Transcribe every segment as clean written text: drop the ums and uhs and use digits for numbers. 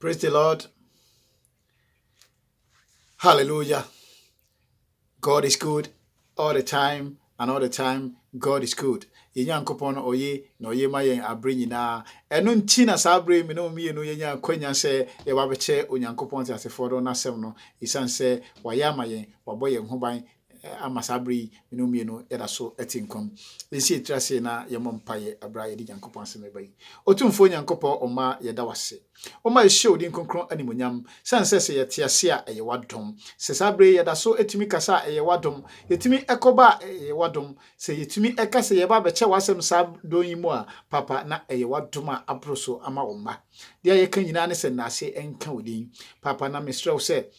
Praise the Lord. Hallelujah. God is good all the time, and all the time, God is good. Yenyankopon oye na oye ma yen abre nyina eno nti na sa abre mi no mienu yenya kwanya se ye wa beche onyankopon ti asefo do na sem no isan se waya ma yen wabo yen ho ban amasabri mi no mienu yeda so etinkom nsi etrase na yemompaye abra ye di nyankopon asem bai otumfo nyankopon oma yeda wase oma ehye odi nkonkron animonyam sanse se yete ase a eye wadom se sabre yeda so etimi kasa eye wadom yetimi ekoba eye wadom se yetimi ekase ye ba beche wasem sa don yimu a papa na eye wadom a aproso ama woma dia ye kan nyina ne se na ase enka odin papa na mesrew se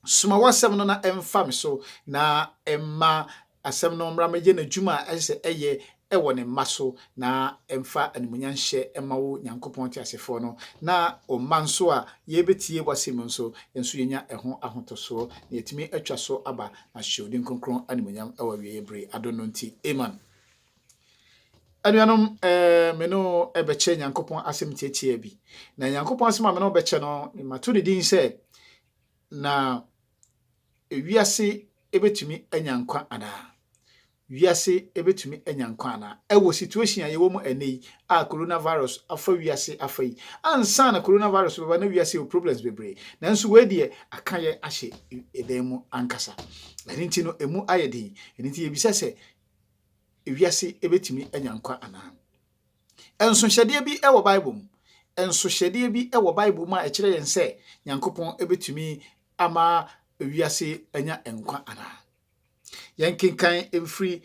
suma wasem no na emfa me so na emma asem no mra meje na djuma ese eye ewo ne maso na emfa animunya hye emawo nyankopon ti asefo no na o manso a ye betie wasem nso enso yenya eho ahotoso na yetimi atwa so aba na hyodi nkonkron animunya ewa wie bre adono nti amen. Anuanom me no ebeche nyankopon asem tietie bi na nyankopon asem a me no beche no matu de din se na wiase ebetumi anyankwa ana wiase ebetumi anyankwa ana ewo situation ayewo mu enei a coronavirus afa wiase afa yi ansa na coronavirus beba na wiase o problems bebre nanso we de akaye ahye edemu ankasa enti no emu ayedi enti yebisa se wiase ebetumi anyankwa ana enso hyede bi ewo bible mu enso hyede bi ewo bible mu a ekire yen se nyankopon ebetumi ama wiase anya enkwa ana yankinkan emfri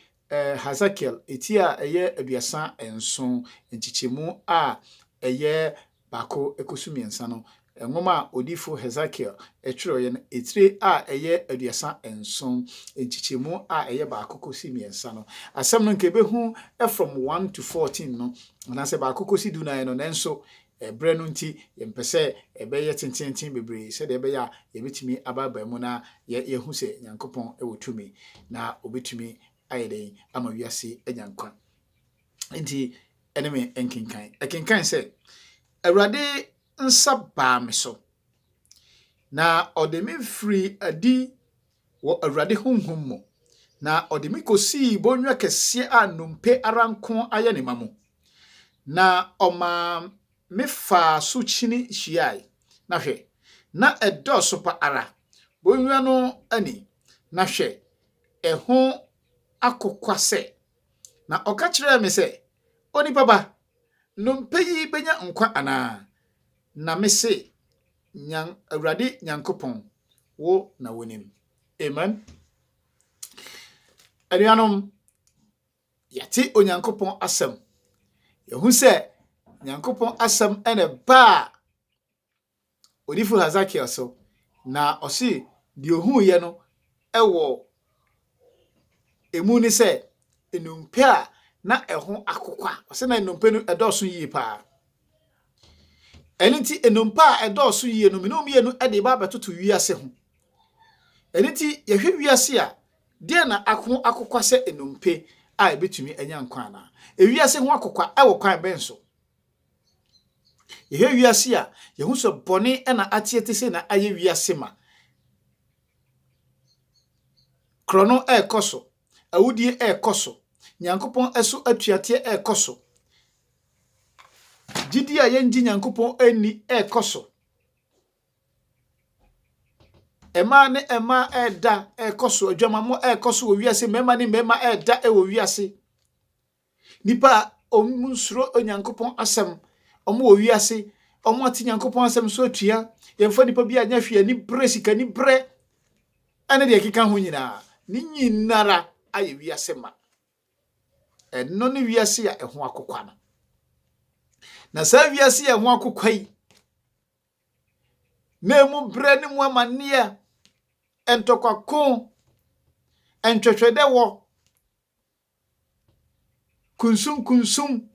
Hazakiel etia eye aduasa enson enchichemu a eye bako ekosumiensa no enwoma odifo Hazakiel etwero ye etire a eye aduasa enson enchichemu a eye bako kosumiensa no asem no nke behu from 1 to 14 no na se bako kosidu na no nenso ebre no nti yempese ebeye tententen bebre se de ebeya yebetimi ababa mu na yehu se nyankopon ewotumi na obetumi ayede ama wiase anyankwa nti eneme enkinkan se awurade nsa ba me so na odemi free adi wo awurade honhom mo na odemi kosi bonwa kese anompe aranko aye ne mamo na oma mefa suchini hyiai na hwe na edoso pa ara bonwa no ani na hwe eho akokwase na okachire me se oni baba nompe yi benya nkwa ana na mese nyan awurade nyankopon wo na wonim amen. Anuanom yati onyankopon asem yehu se nyankopon asem ene ba odifu Hazakiel so na osi di ohu ye no ewo emu ni se enumpe a na eho akokwa ose na enumpe no edoso yi pa eniti enumpe a edoso yi no minum ye no ede ba betoto wiase ho eniti yehwe wiase a de na akokwa se enumpe a ebetumi anya nkwa na ewiase ho akokwa ewo kwan benso yehe wiase a yehu so bone na atiete se na aye wiase ma krono ekoso awudie ekoso nyankopon eso atuate ekoso gidi a yenji nyankopon ani ekoso ema ne ema eda ekoso adwamamo ekoso wo wiase mema ne mema eda ewo wiase nipa omunsuro onyankopon asem omo wo wiase omo ati nyankopon asem so atua yemfa nipa bia nya hwe ani bre sika ni bre ane de keka ho nyina ni nyinara aye wiase ma eno ne wiase ya eho akokwa na na sa wiase ya eho akokwa yi na emu bre ne mu amane entokako entwetwede wo kunsum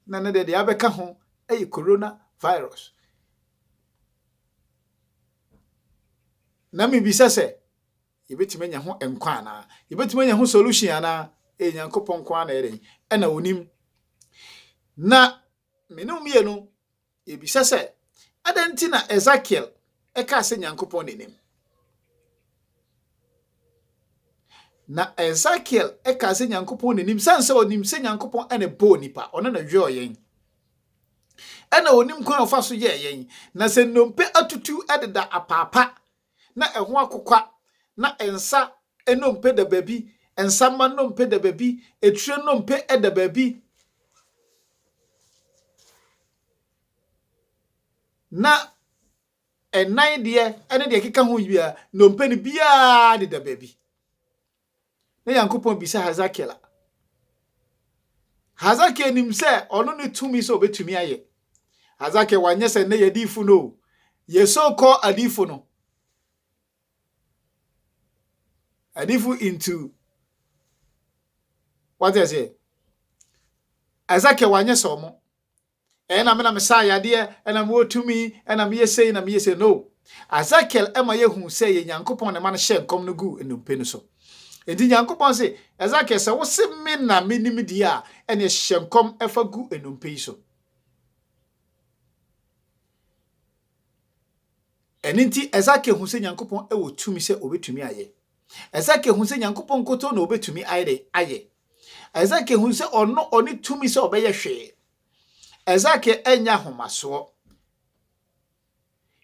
na ne de abeka ho ayi corona virus na mi bisa se yebetime nya ho enkwa na yebetime nya ho solution ana enyankopon kwa na ere ena onim na menum ye no yebisa se Adanti na Ezekiel eka se Nyankopon nenim. Na Ezekiel eka se Nyankopon nenim sanse onim se Nyankopon ene bo nipa ono na hwe oyen. Ena onim kwan ofa so ye yen na se nnompe atutu ededa apapa na eho akokwa na ensa enompe da babi ensa ma nompe da babi etire nompe eda babi na enan de ene de keka ho bia nompe ne bia de da babi na Nyankopon bisa Ezekiel Ezekiel nim se ono ne tumi so betumi aye Ezekiel wanye se ne yedifu no ye so call adifu no adifu into what is it Ezekiel wanye so mo ena me na mesa yade ena mo tumi ena me yesei na me yesei no Ezekiel ema yehu se ye Nyankopon ne ma no hye nkom no gu enumpe no so enti Nyankopon se Ezekiel se wo se me na menim di a ene hye nkom efa gu enumpe so eninti Ezekiel hu se Nyankopon ewo tumi se obetumi aye Ezekiel hu se Nyankopon koto na obetumi aye Ezekiel hu se ono oni tumi se obeye hwe Ezekiel enya homaso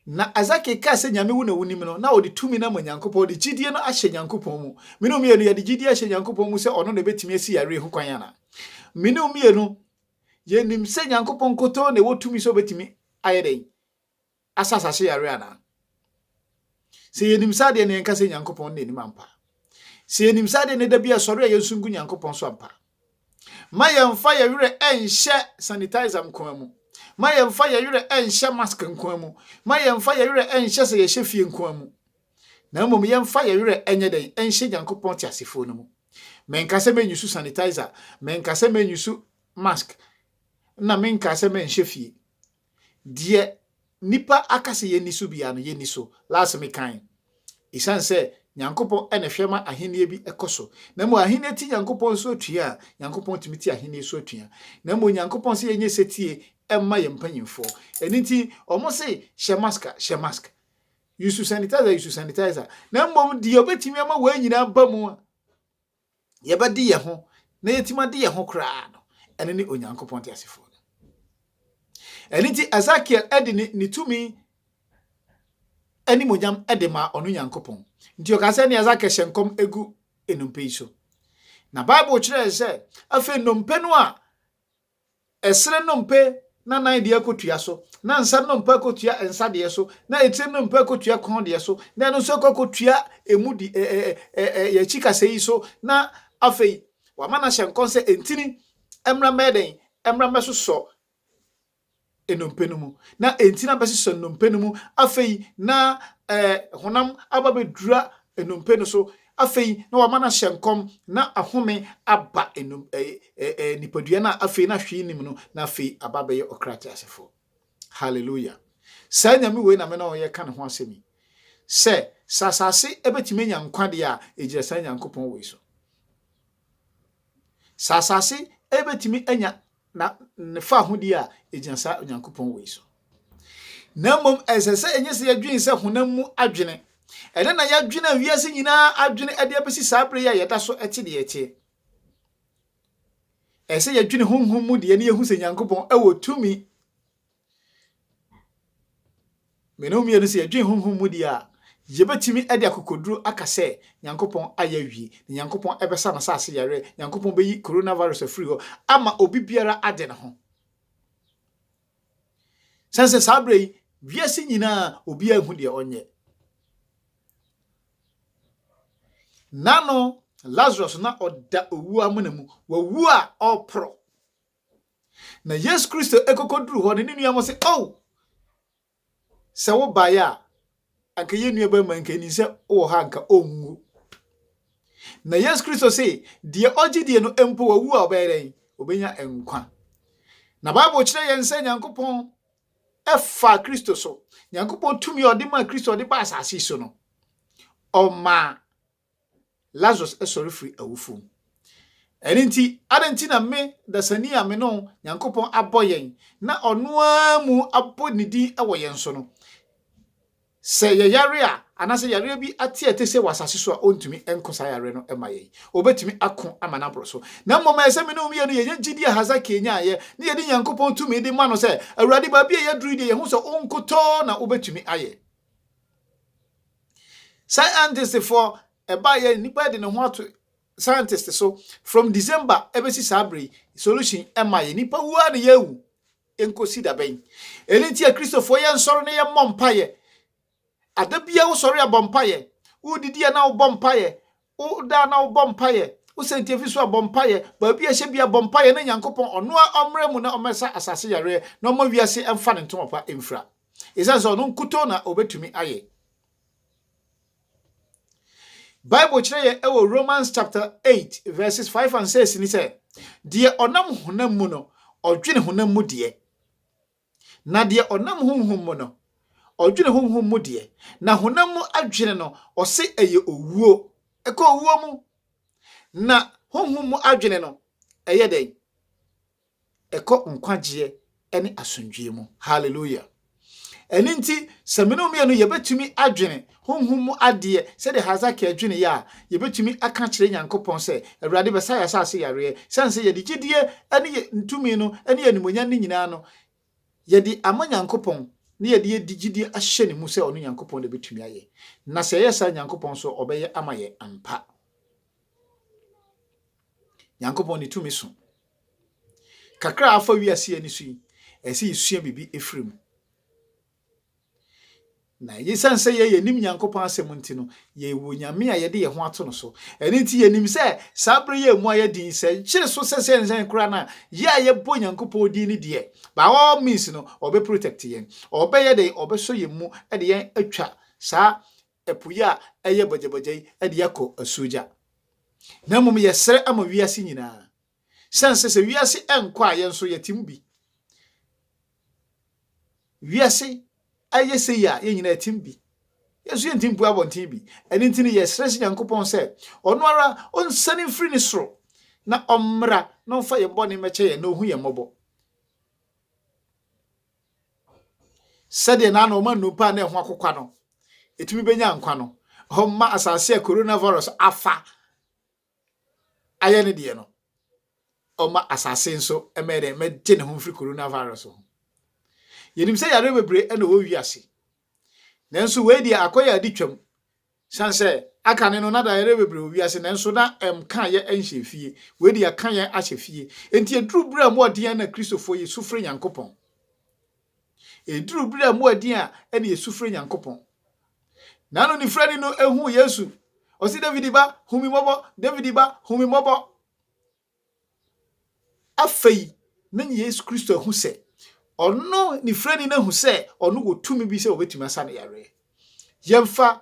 na Ezekiel ka se nyame wu na wunim no na odi tumi na Nyankopon odi gidie no ahye Nyankopon mu menu mienu ye de gidie ahye Nyankopon mu se ono na betumi asi yare hu kwan yana menu mienu ye nim se Nyankopon koto na wo tumi se obetumi aye den asasa hye yare ana se ye nim sade ne nka se Nyankopon na nim ampa se ye nim sade ne da bia sori ye nsungu Nyankopon so ampa ma yemfa ye were enhye sanitizer mkwan mu ma yemfa ye were enhye mask nkwan mu ma yemfa ye were enhye se ye hye fie nkwan mu na mmom yemfa ye were enye den enhye Nyankopon tiasefo no mu menka se menyusu sanitizer menka se menyusu mask na menka se menhye fie die nipa akase ye nisu bia no ye niso last me kan isan se Nyankopon ene hwema ahenie bi ekoso na mo ahenie ti Nyankopon so tua Nyankopon timiti ahenie so tua na mo Nyankopon se yenye setie emma ye mpanyimfo eniti omo se hye mask yusu sanitizer na mom di obetimi ama wa nyina ba mu ye bedi ye ho na yetima de ye ho kra no ene ni Onyankopon ti asefo eniti Ezekiel edi ni tumi eni monyam edema onu Nyankopon nti okase ne Ezekiel hyenkom egu enumpe iso na Bible kire se afa enumpe no a esre nompe na nan de akotua so na nsa nompe akotua ensa de so na etire nompe akotua kon de so na no so akotua emu di ye chikase yi so na afei wa mana hyenkom se entini emra meden emra mesoso enumpe no mu na entina beseso enumpe no mu afei na honam ababedura enumpe no so afei na wamana hyenkom na ahome aba enum nipadua na afei na hwe nim no na afei ababeye okrati asefo hallelujah sa nyame we na me na oye ka ne ho asemi se sasase ebetime nya nkwade a ejira sa Nyankopon we so sasase ebetime anya na ne fa hodi a ejinsa Nyankopon we so na mom esese enye se yadwin se honam mu adwene ene na yadwene wiase nyina adwene ade apesi sabre ya yeda so eti de eti ese yadwene honhom mu de ne yehu se Nyankopon ewo tumi menom ye no se yadwene honhom mu de a yebetimi ade akokoduru akase Nyankopon ayawie Nyankopon ebesa na sase yare Nyankopon beyi coronavirus afiri ho ama obi biara ade ne ho sense sabre wiase nyina obi ahu de onye nano Lazarus na oda owu amunamu wawu a opro na Yesu Kristo ekokoduru ho ne nuamo se se wo baya anka ye nuaba man ka ni se wo ha anka onwu na Yesu Kristo se de ogidie no empo wawu a oberen obenya enkwa na Bible kire yen se Nyankopon efa Kristo so Nyankopon tumi odima Kristo de ba asase so no oma Lazarus esori free awufu Enti adenti na me dasani a me no Nyankopɔn aboyen na ɔno amu abo ne din ɛwɔ yɛn so no. Se ye yare a anase yare bi ate atese wasase so a ontumi enkosa yare no ema ye obetumi ako amana bro so na mmom ese me no mi no ye gidi a Hazaki nya ye ne ye di Nyankopɔn tumi di ma no se awurade ba bia ye duru di ye hu so onkoto na obetumi aye scientist for eba ye nipa de ne ho ato scientist so from December ebesi sabre solution ema ye nipa wu a ne ye wu enkosi da ben elenti a Christopher ye nsoro ne ye mompa ye adabia wo sori abompaye wo didi na wo bompaye wo da na wo bompaye wo sentiafi so abompaye ba bia hye bia bompaye na Nyankopon ono a omre mu na omesa asase yare na omo wiase emfa ne ntomopa emfra isanso no nkuto na obetumi aye Bible kire ye ewo Romans chapter 8 verses 5 and 6 ni say de onam honam mu no odwene honam mu de na de onam honhom mu no odwene honhom mu de na honam mu adwene no ose eye owuo eko owuo mu na honhom mu adwene no eye den eko nkwagye ene asundwie mu hallelujah eninti semino me no yebetumi adwene honhom mu ade se de Hazaki adwene ya yebetumi aka kire Nyankopon se awurade besa ya sase yare sense ye digidie ene ntumi no ene animonya ne nyina no ye di ama Nyankopon ne ye de digidi ahye ne mu se ono Nyankopon de betumi aye na se ye sa Nyankopon so obeye amaye ampa Nyankopon ni tumi so kakra afa wiase ani so yi esi isua bibi efrem na ye sanse ye nim Nyankopon asem nti no ye wo nyame a ye de ye ho ato no so eni nti ye nim se sabre ye mu aye din se kire so se nsen kura na ye aye bo Nyankopon din ni de ba all means no obe protect yen obe ye de obe so ye mu e de yen atwa sa epuya eye bojeboje e de yakọ asuja na mum ye sere ama wiase nyina sanse se wiase enko a yen so yetim bi wiase aye se ya ye nyina timbi yesu ye ntimpu abontin bi eni ntini ye stress Nyankopon se ono ara onsani free ni soro na omra na mfa ye bone meche ye na ohu ye mobo sade na no ma nupa na eho akokwa no etumi benya nkwa no homma asase coronavirus afa aye ne de no oma asase nso emere meje ne ho free coronavirus ho yenim se yare bebre ena wo wiase nanso we dia akoya aditwam sanse aka ne no na da yare bebre wo wiase nanso na ka ye enhye fie we dia kan ye ahye fie enti eduru bra mu odian na Kristofo ye sufre Nyankopon eduru bra mu odian ena ye sufre Nyankopon nano ni frani no ehu Yesu osi David ba humi mobo David ba humi mobo afei na Yesu Kristo ehu se ono ni frani na hu se ono go tumi bi se obetumi asa na yare yemfa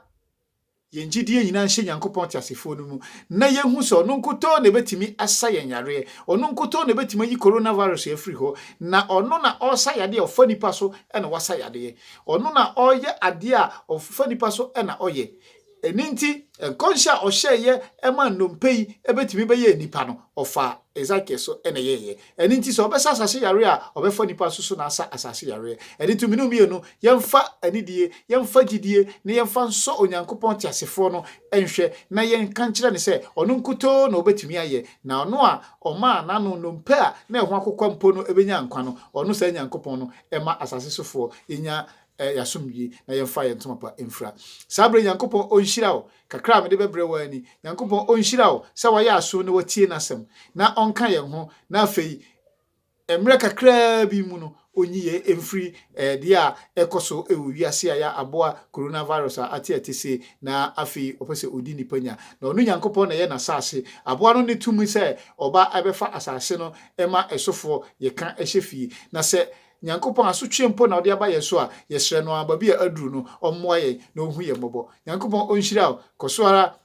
yenjidie nyina nhye Nyankopon tiasefo no mu na yehu se ono nkoto na betumi asa yen yare ono nkoto na betumi yi coronavirus afiri ho na ono na osa yade ofa nipa so na wasa yade ono na oye ade a ofa nipa so na oye eninti konsha ohye ema nnompei ebetumi be ye nipa no ofa Ezaki so ene ye eninti so obesa asase yare a obefa nipa so na asa asase yare enitu minu mienu yemfa anidie yemfa gidie ne yemfa nso Onyankopon tiasefo no enhwe na yen kankire ne se ono nkuto na obetumi aye na ono a oma na no nnompe a na eho akokwa mpo no ebenya nkwa no ono sa Nyankopon no ema asase sofo enya yasumyi na yemfa yentomapa emfra sabre Nyankopon onhira wo kakra me de bebre wani Nyankopon onhira wo sa wa ya aso ne watie nasem na onka ye ho na afei emre kakra bi mu no onyiye emfri dia ekoso ewu wiase ya aboa coronavirus ati atese na afei opese odi nipanya na onu Nyankopon na ye na sase aboa no ne tumi se oba abefa asase no ema esofo ye kan ehyefi na se Nyankopon asotwe mpo na odi aba yeso a yesre no aba bi aduru no ommoa ye na ohu ye mobo Nyankopon onhira koso ara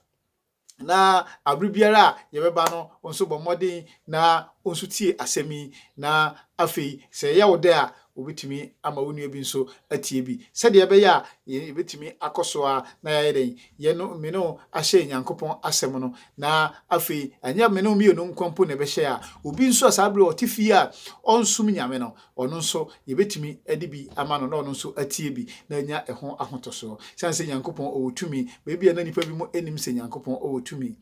na abribiara yebeba no onso bomodin na onso tie asemi na afei se ye wode a obetumi ama wonu bi nso atie bi sɛde ɛbɛyɛ a yɛbɛtumi akɔso a na yɛayɛ den yɛno me no ahyɛ Nyankopɔn asɛm no na afei anya me no mmienu nkwampo na ɛbɛhyɛ a obi nso a saa bere ɔte fie a ɔnsum nyame no ɔno nso yɛbɛtumi adi bi ama no na ɔno nso atie bi na anya ɛho ahotoso san sɛ Nyankopɔn ɔwɔ tumi baabi a na nipa bi mu anim sɛ Nyankopɔn ɔwɔ tumi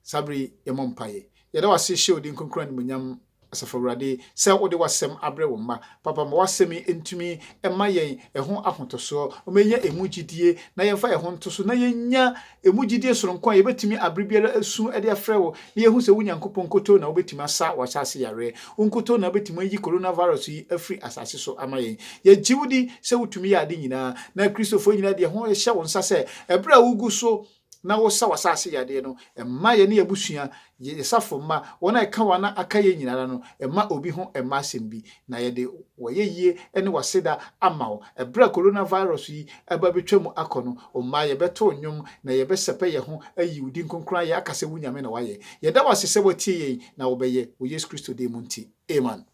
sabri yɛmɔ mpaeɛ yɛda wase hyɛ odi nkonkora ne munyam asafawurade sɛ wode wasɛm abrɛ wo mma papa ma wasɛm ntumi ɛma yɛn ɛho ahotoso ɔmɛnya emugidie na yɛmfa ɛho ntoso na yɛnya emugidie soronko a yɛbɛtumi abrɛ biara asu ɛde afrɛ wo na yɛhu sɛ wo Nyankopɔn nkoto na wobɛtumi asa wasase yare nkoto na wobɛtumi ayi coronavirus yi afiri asase so ama yɛn yɛgye wodi sɛ wotumi yɛ ade nyinaa na kristofo nyinaa deɛ ho yɛhyɛ wo nsa sɛ ɛbrɛ a wogu so na wo sa wasase yade no emma ye ne abusua yesafo ma wona eka wana aka ye nyinara no emma obi ho emma asem bi na ye de woye yie ene waseda ama wo ebra coronavirus yi eba betwam akono o ma ye beto nwom na ye besepe ye ho ayi udi nkonkran ye akase wunyame na waye ye da wasese watie ye na wo beye wo Yesu Kristo de munti amen.